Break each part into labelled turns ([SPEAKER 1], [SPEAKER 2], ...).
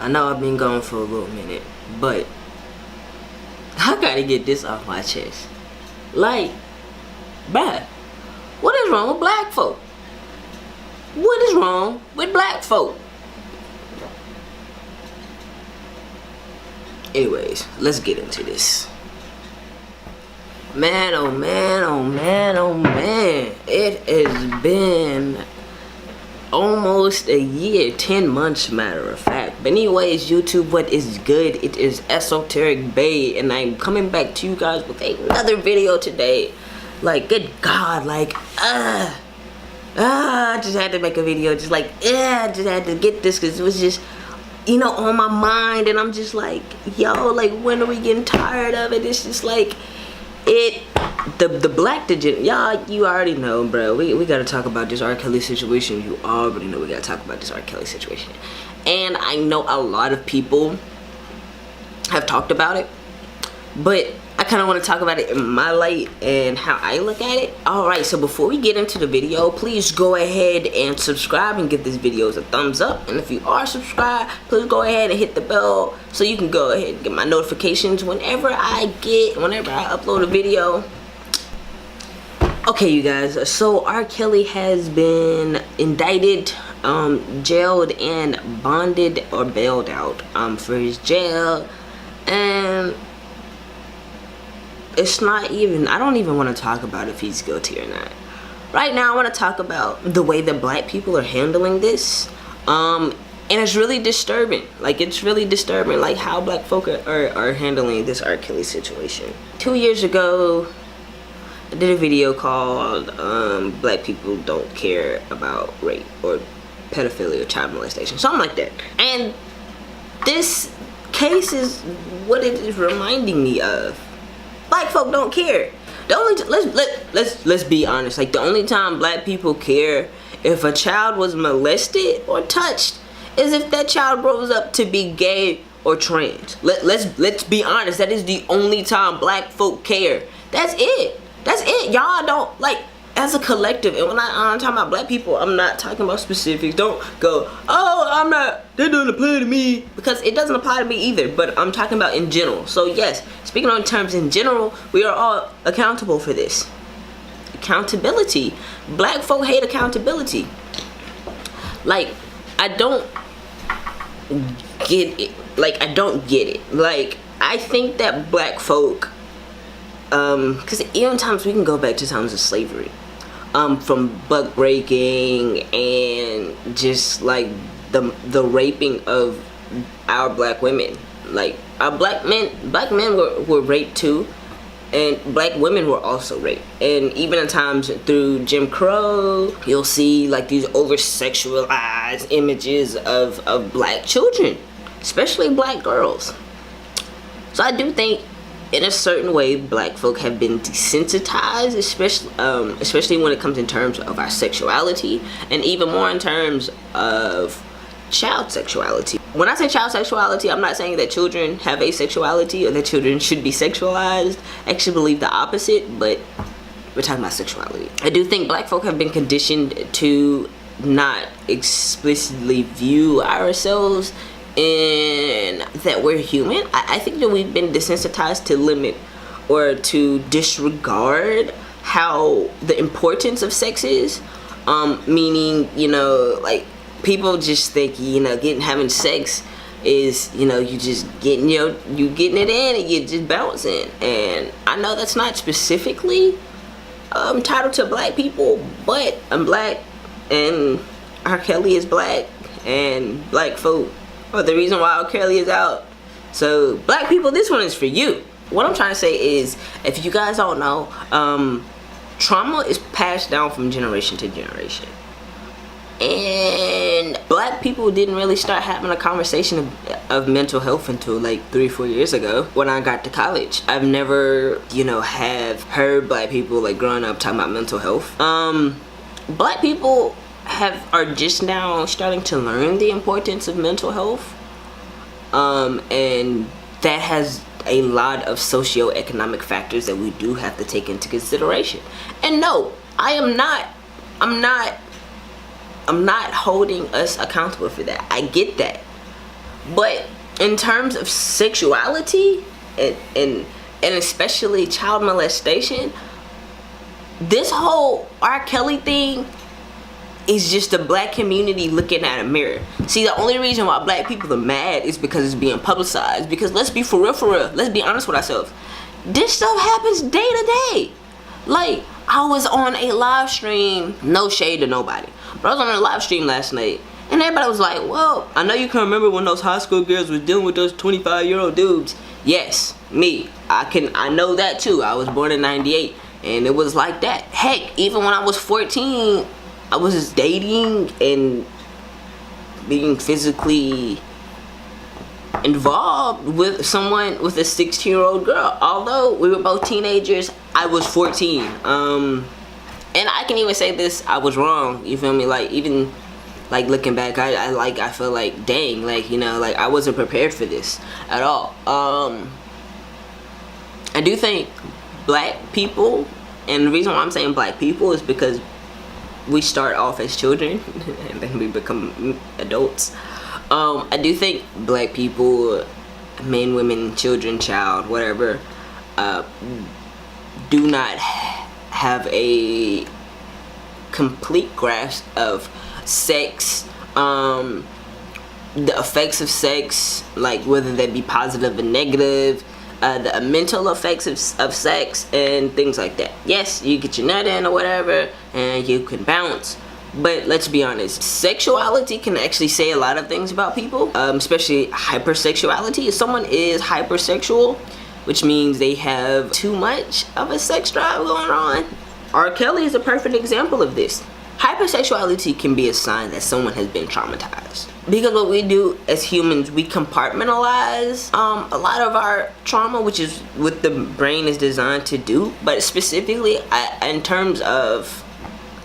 [SPEAKER 1] I know I've been gone for a little minute, but I gotta get this off my chest. Like, bruh, what is wrong with black folk? What is wrong with black folk? Anyways, let's get into this. Man, oh man, oh man, oh man. It has been almost a year, 10 months, matter of fact. But anyways, YouTube, what is good? It is Esoteric Bae, and I'm coming back to you guys with another video today. Like, good God, like, I just had to make a video, just like, I just had to get this, because it was just, you know, on my mind, and I'm just like, yo, like, when are we getting tired of it? It's just like, the black degenerate, y'all, you already know, bro. We gotta talk about this R. Kelly situation. You already know we gotta talk about this R. Kelly situation. And I know a lot of people have talked about it, but I kind of want to talk about it in my light and how I look at it. Alright, so before we get into the video, please go ahead and subscribe and give this video a thumbs up. And if you are subscribed, please go ahead and hit the bell so you can go ahead and get my notifications whenever I upload a video. Okay, you guys, so R. Kelly has been indicted, jailed, and bonded or bailed out for his jail. And it's not even, I don't even want to talk about if he's guilty or not. Right now, I want to talk about the way that black people are handling this. And it's really disturbing. Like, it's really disturbing, like, how black folk are handling this R. Kelly situation. 2 years ago, I did a video called Black People Don't Care About Rape or Pedophilia or Child Molestation, something like that. And this case is what it is reminding me of. Black folk don't care. The only let's be honest. Like, the only time black people care if a child was molested or touched is if that child grows up to be gay or trans. Let's be honest. That is the only time black folk care. That's it. That's it. Y'all don't, like, as a collective, and when I'm talking about black people, I'm not talking about specifics. Don't go, oh, that doesn't apply to me, because it doesn't apply to me either, but I'm talking about in general. So yes, speaking on terms in general, we are all accountable for this. Accountability. Black folk hate accountability. Like, I don't get it. Like, I don't get it. Like, I think that black folk, because even times we can go back to times of slavery, from buck breaking and just like the raping of our black women. Like, our black men were raped too, and black women were also raped. And even at times through Jim Crow, you'll see like these over sexualized images of black children, especially black girls. So I do think, in a certain way, black folk have been desensitized, especially when it comes in terms of our sexuality, and even more in terms of child sexuality. When I say child sexuality, I'm not saying that children have asexuality or that children should be sexualized. I actually believe the opposite, but we're talking about sexuality. I do think black folk have been conditioned to not explicitly view ourselves and that we're human. I think that we've been desensitized to limit or to disregard how the importance of sex is. Meaning, you know, like, people just think, you know, having sex is, you know, you just getting you getting it in and you just bouncing. And I know that's not specifically titled to black people, but I'm black, and R. Kelly is black, and black folk are the reason why R. Kelly is out. So black people, this one is for you. What I'm trying to say is, if you guys don't know, trauma is passed down from generation to generation. And black people didn't really start having a conversation of mental health until like 3-4 years ago when I got to college. I've never, you know, have heard black people like growing up talking about mental health. Black people are just now starting to learn the importance of mental health. And that has a lot of socioeconomic factors that we do have to take into consideration. And no, I'm not holding us accountable for that. I get that. But in terms of sexuality and especially child molestation, this whole R. Kelly thing is just the black community looking at a mirror. See, the only reason why black people are mad is because it's being publicized. Because let's be for real, let's be honest with ourselves. This stuff happens day to day. Like, I was on a live stream, no shade to nobody, but I was on a live stream last night, and everybody was like, well, I know you can remember when those high school girls was dealing with those 25-year-old dudes. Yes, me. I know that too. I was born in 98, and it was like that. Heck, even when I was 14, I was dating and being physically involved with someone, with a 16-year-old girl. Although we were both teenagers, I was 14. And I can even say this, I was wrong. You feel me? Like, even like looking back, I feel like, dang, like, you know, like I wasn't prepared for this at all. I do think black people, and the reason why I'm saying black people is because we start off as children and then we become adults. I do think black people, men, women, children, child, whatever, do not have a complete grasp of sex, the effects of sex, like whether they be positive or negative, the mental effects of sex and things like that. Yes, you get your nut in or whatever and you can bounce, but let's be honest, sexuality can actually say a lot of things about people, especially hypersexuality. If someone is hypersexual, which means they have too much of a sex drive going on. R. Kelly is a perfect example of this. Hypersexuality can be a sign that someone has been traumatized. Because what we do as humans, we compartmentalize a lot of our trauma, which is what the brain is designed to do. But specifically, in terms of,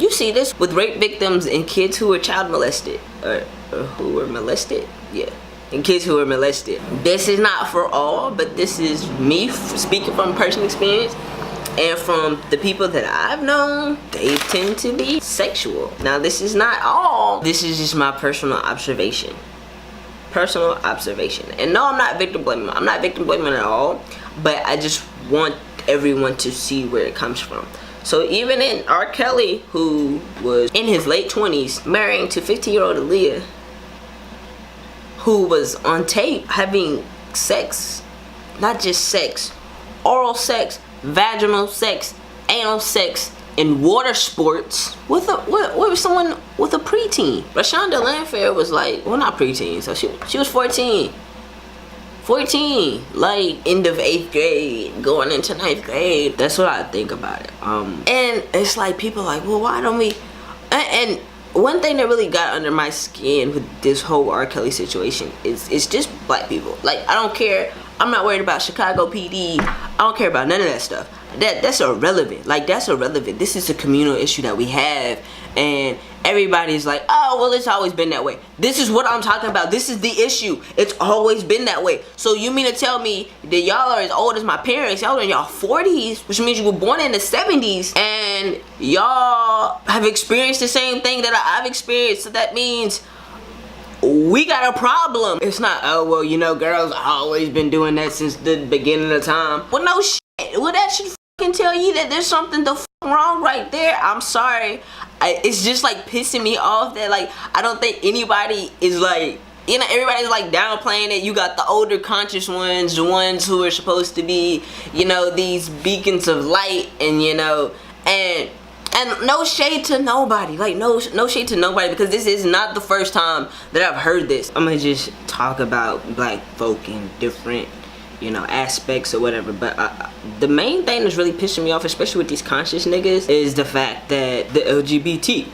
[SPEAKER 1] you see this with rape victims and kids who were child molested, or who were molested, yeah. And kids who were molested. This is not for all, but this is me speaking from personal experience. And from the people that I've known, they tend to be sexual. Now, this is not all. This is just my personal observation. Personal observation. And no, I'm not victim blaming. I'm not victim blaming at all. But I just want everyone to see where it comes from. So even in R. Kelly, who was in his late 20s, marrying to 15-year-old Aaliyah, who was on tape having sex, not just sex, oral sex, vaginal sex, anal sex, and water sports with someone with a preteen. Rashonda Landfair was like, well, not preteen, so she was 14, like end of 8th grade, going into 9th grade. That's what I think about it. And it's like, people are like, well, why don't we? And one thing that really got under my skin with this whole R. Kelly situation is just black people. Like, I don't care. I'm not worried about Chicago PD. I don't care about none of that stuff. That's irrelevant. Like, that's irrelevant. This is a communal issue that we have, and everybody's like, oh, well, it's always been that way. This is what I'm talking about. This is the issue. It's always been that way. So you mean to tell me that y'all are as old as my parents? Y'all are in y'all 40s, which means you were born in the 70s, and y'all have experienced the same thing that I've experienced. So that means we got a problem. It's not, oh, well, you know, girls always been doing that since the beginning of time. Well, no shit. Well, that should fucking tell you that there's something the wrong right there. I'm sorry. It's just like pissing me off that, like, I don't think anybody is like, you know, everybody's like downplaying it. You got the older conscious ones, the ones who are supposed to be, you know, these beacons of light, and, you know, and no shade to nobody, like no shade to nobody, because this is not the first time that I've heard this. I'm gonna just talk about black folk in different, you know, aspects or whatever, but the main thing that's really pissing me off, especially with these conscious niggas, is the fact that the LGBT,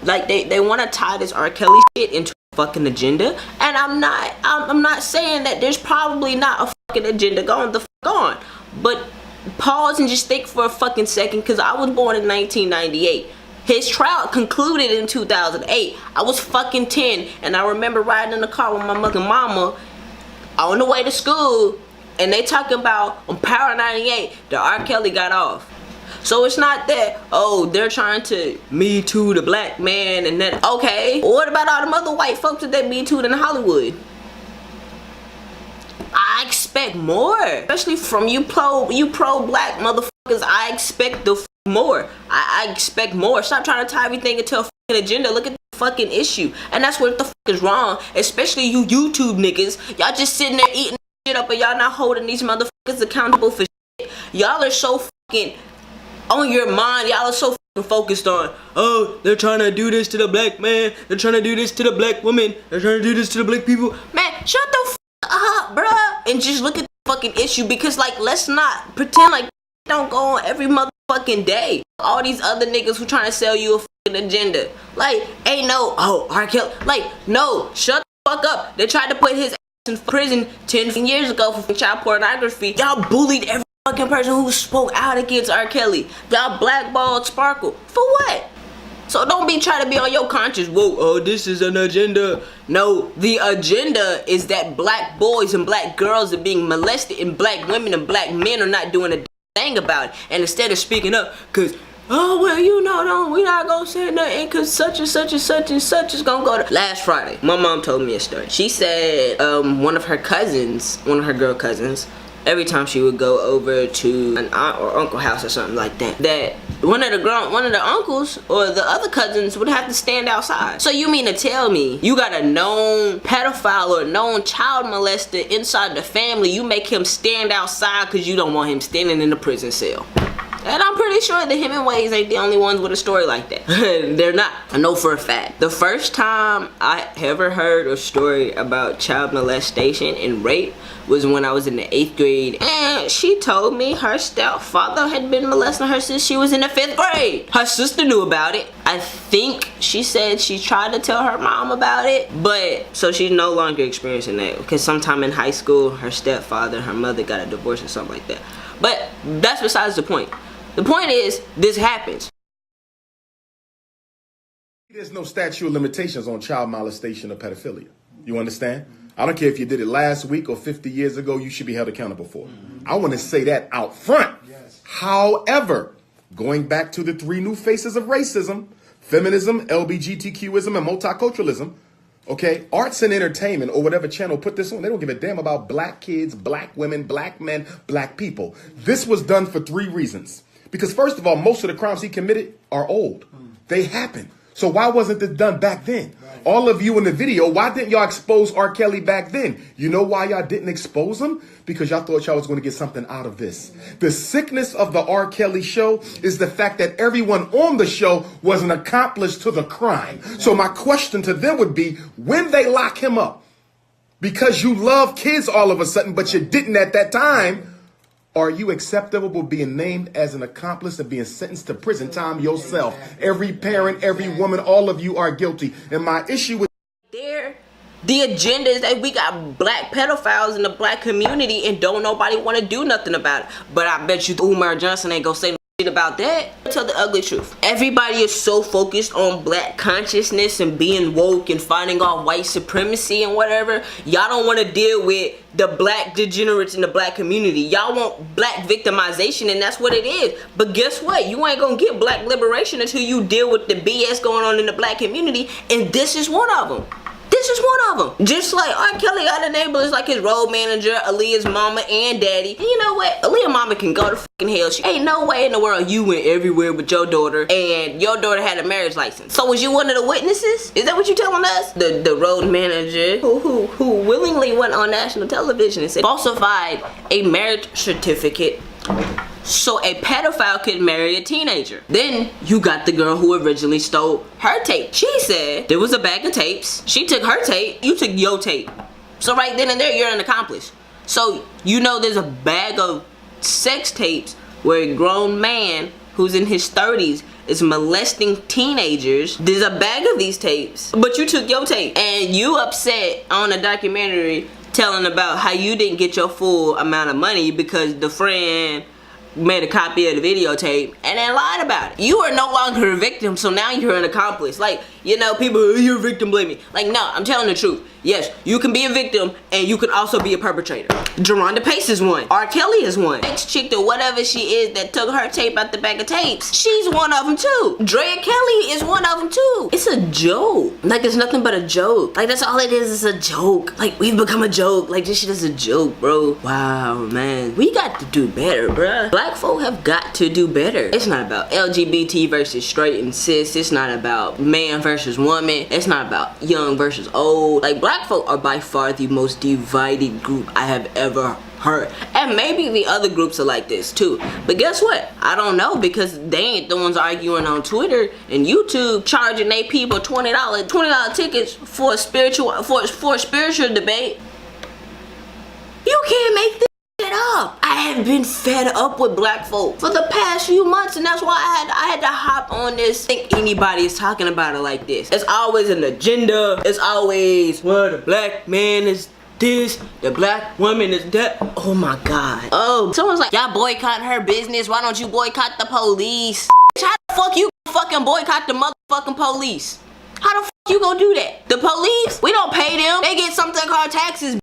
[SPEAKER 1] like they want to tie this R. Kelly shit into a fucking agenda, and I'm not saying that there's probably not a fucking agenda going the fuck on, but pause and just think for a fucking second, because I was born in 1998. His trial concluded in 2008. I was fucking 10, and I remember riding in the car with my mother and mama on the way to school, and they talking about on Power 98 that R. Kelly got off. So it's not that, oh, they're trying to Me Too the black man and then, okay, what about all them other white folks that Me Too'd in Hollywood? I expect more, especially from you pro black motherfuckers. I expect the more. I expect more. Stop trying to tie everything into a fucking agenda. Look at the fucking issue, and that's what the fuck is wrong. Especially you YouTube niggas. Y'all just sitting there eating shit up, and y'all not holding these motherfuckers accountable for shit. Y'all are so fucking on your mind. Y'all are so fucking focused on, oh, they're trying to do this to the black man. They're trying to do this to the black woman. They're trying to do this to the black people. Man, shut the fuck up, bruh, and just look at the fucking issue. Because, like, let's not pretend like don't go on every motherfucking day. All these other niggas who trying to sell you a fucking agenda. Like, ain't no, oh, R. Kelly. Like, no, shut the fuck up. They tried to put his ass in prison 10 years ago for child pornography. Y'all bullied every fucking person who spoke out against R. Kelly. Y'all blackballed Sparkle. For what? So don't be trying to be on your conscience. Whoa, oh, this is an agenda. No, the agenda is that black boys and black girls are being molested and black women and black men are not doing a thing about it. And instead of speaking up, cause, oh, well, you know, we not gonna say nothing cause such and such and such and such is gonna go to. Last Friday, my mom told me a story. She said one of her girl cousins, every time she would go over to an aunt or uncle house or something like that, that one of the uncles or the other cousins would have to stand outside. So you mean to tell me you got a known pedophile or a known child molester inside the family, you make him stand outside because you don't want him standing in the prison cell? And I'm pretty sure the Hemingways ain't the only ones with a story like that. They're not. I know for a fact. The first time I ever heard a story about child molestation and rape was when I was in the 8th grade, and she told me her stepfather had been molesting her since she was in the 5th grade. Her sister knew about it. I think she said she tried to tell her mom about it, but so she's no longer experiencing that because sometime in high school her stepfather and her mother got a divorce or something like that. But that's besides the point. The point is, this happens.
[SPEAKER 2] There's no statute of limitations on child molestation or pedophilia. You understand? I don't care if you did it last week or 50 years ago, you should be held accountable for it. I want to say that out front. Yes. However, going back to the 3 new faces of racism, feminism, LGBTQism, and multiculturalism, okay, arts and entertainment or whatever channel put this on, they don't give a damn about black kids, black women, black men, black people. This was done for 3 reasons. Because first of all, most of the crimes he committed are old. They happened. So why wasn't this done back then? Right. All of you in the video, why didn't y'all expose R. Kelly back then? You know why y'all didn't expose him? Because y'all thought y'all was going to get something out of this. The sickness of the R. Kelly show is the fact that everyone on the show was an accomplice to the crime. So my question to them would be, when they lock him up, because you love kids all of a sudden, but you didn't at that time, are you acceptable with being named as an accomplice and being sentenced to prison time yourself? Every parent, every woman, all of you are guilty. And my issue with
[SPEAKER 1] the agenda is that we got black pedophiles in the black community and don't nobody want to do nothing about it. But I bet you Umar Johnson ain't gonna say shit about that. Tell the ugly truth. Everybody is so focused on black consciousness and being woke and fighting off white supremacy and whatever. Y'all don't want to deal with the black degenerates in the black community. Y'all want black victimization, and that's what it is. But guess what? You ain't gonna get black liberation until you deal with the BS going on in the black community, and this is one of them. This is one of them. Just like R. Kelly got enablers like his road manager, Aaliyah's mama and daddy. And you know what? Aaliyah's mama can go to fucking hell. She ain't no way in the world you went everywhere with your daughter and your daughter had a marriage license. So was you one of the witnesses? Is that what you telling us? The road manager who willingly went on national television and said falsified a marriage certificate so a pedophile could marry a teenager. Then you got the girl who originally stole her tape. She said there was a bag of tapes. She took her tape, you took your tape. So right then and there, you're an accomplice. So you know there's a bag of sex tapes where a grown man who's in his 30s is molesting teenagers. There's a bag of these tapes, but you took your tape. And you upset on a documentary telling about how you didn't get your full amount of money because the friend made a copy of the videotape and then lied about it. You are no longer a victim, so now you're an accomplice. Like, you know, people, oh, you're a victim blaming. Like, no, I'm telling the truth. Yes, you can be a victim and you can also be a perpetrator. Jerhonda Pace is one. R. Kelly is one. Next chick or whatever she is that took her tape out the bag of tapes, she's one of them too. Drea Kelly is one of them too. It's a joke. Like, it's nothing but a joke. Like, that's all it is a joke. Like, we've become a joke. Like, this shit is a joke, bro. Wow, man. We got to do better, bruh. Black folk have got to do better. It's not about LGBT versus straight and cis. It's not about man versus woman. It's not about young versus old. Like, black folk are by far the most divided group I have ever heard. And maybe the other groups are like this too. But guess what? I don't know, because they ain't the ones arguing on Twitter and YouTube charging they people $20 tickets for a spiritual debate. You can't make this up. I have been fed up with black folk for the past few months, and that's why I had to hop on this. I think anybody is talking about it like this. It's always an agenda. It's always, well, the black man is this, the black woman is that. Oh my god. Oh, someone's like, y'all boycotting her business. Why don't you boycott the police? How the fuck you fucking boycott the motherfucking police? How the fuck you gonna do that? The police, we don't pay them. They get something called taxes.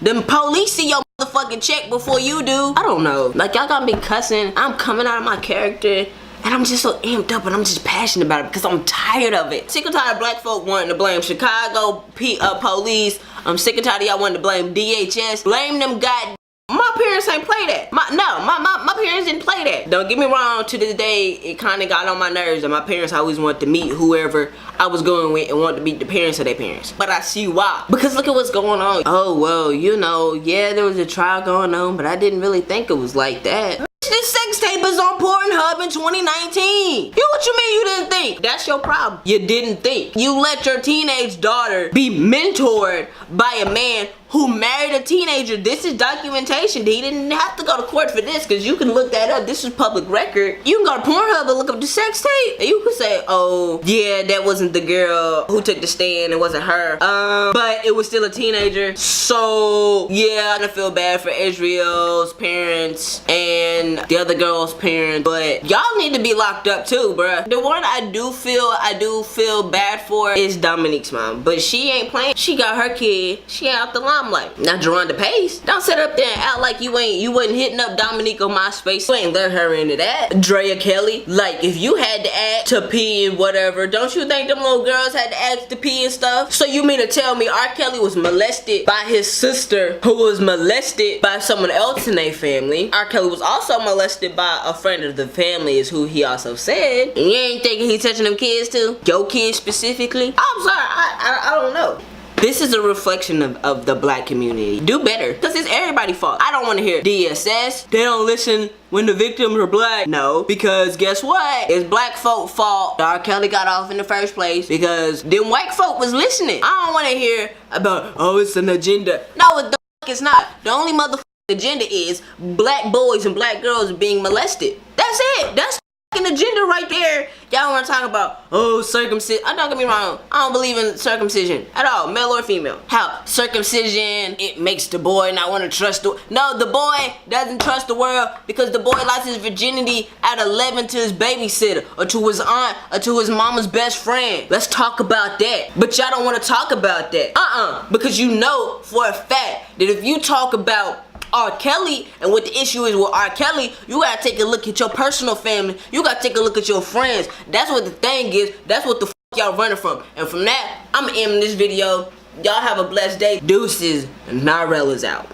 [SPEAKER 1] The police see your motherfucking check before you do. I don't know. Like, y'all gotta be cussing. I'm coming out of my character and I'm just so amped up and I'm just passionate about it because I'm tired of it. Sick and tired of black folk wanting to blame Chicago police. I'm sick and tired of y'all wanting to blame DHS. Blame them god. My parents ain't play that. My parents didn't play that. Don't get me wrong, to this day, it kind of got on my nerves and my parents always wanted to meet whoever I was going with and wanted to meet the parents of their parents. But I see why. Because look at what's going on. Oh, well, you know, yeah, there was a trial going on, but I didn't really think it was like that. This sex tape is on Pornhub in 2019. What you mean you didn't think? That's your problem. You didn't think. You let your teenage daughter be mentored by a man who married a teenager. This is documentation. He didn't have to go to court for this, because you can look that up. This is public record. You can go to Pornhub and look up the sex tape and you can say, oh yeah, that wasn't the girl who took the stand, it wasn't her, but it was still a teenager. So yeah, I feel bad for Israel's parents and the other girl's parents, but y'all need to be locked up too, bruh. The one I do feel bad for is Dominique's mom, but she ain't playing. She got her kid, she ain't out the limelight. Now Jerhonda Pace, don't sit up there and act like you wasn't hitting up Dominique on MySpace. You ain't let her into that. Drea Kelly, like, if you had to ask to pee and whatever, don't you think them little girls had to ask to pee and stuff? So you mean to tell me R. Kelly was molested by his sister, who was molested by someone else in their family? R. Kelly was also molested by a friend of the family, is who he also said. And you ain't thinking he touching them kids too? Your kids specifically? I'm sorry, I don't know. This is a reflection of the black community. Do better, because it's everybody's fault. I don't want to hear DSS. They don't listen when the victims are black. No, because guess what? It's black folk fault R. Kelly got off in the first place, because them white folk was listening. I don't want to hear about, oh, it's an agenda. No, the it's not. The only motherfucking agenda is black boys and black girls being molested. That's it. That's an agenda right there. Y'all want to talk about, oh, circumcision. Don't get me wrong, I don't believe in circumcision at all, male or female. How circumcision, it makes the boy not want to trust the, no, the boy doesn't trust the world because the boy lost his virginity at 11 to his babysitter or to his aunt or to his mama's best friend. Let's talk about that. But y'all don't want to talk about that. Because you know for a fact that if you talk about R. Kelly and what the issue is with R. Kelly, you gotta take a look at your personal family. You gotta take a look at your friends. That's what the thing is. That's what the y'all running from. And from that, I'm ending this video. Y'all have a blessed day. Deuces. Narelle is out.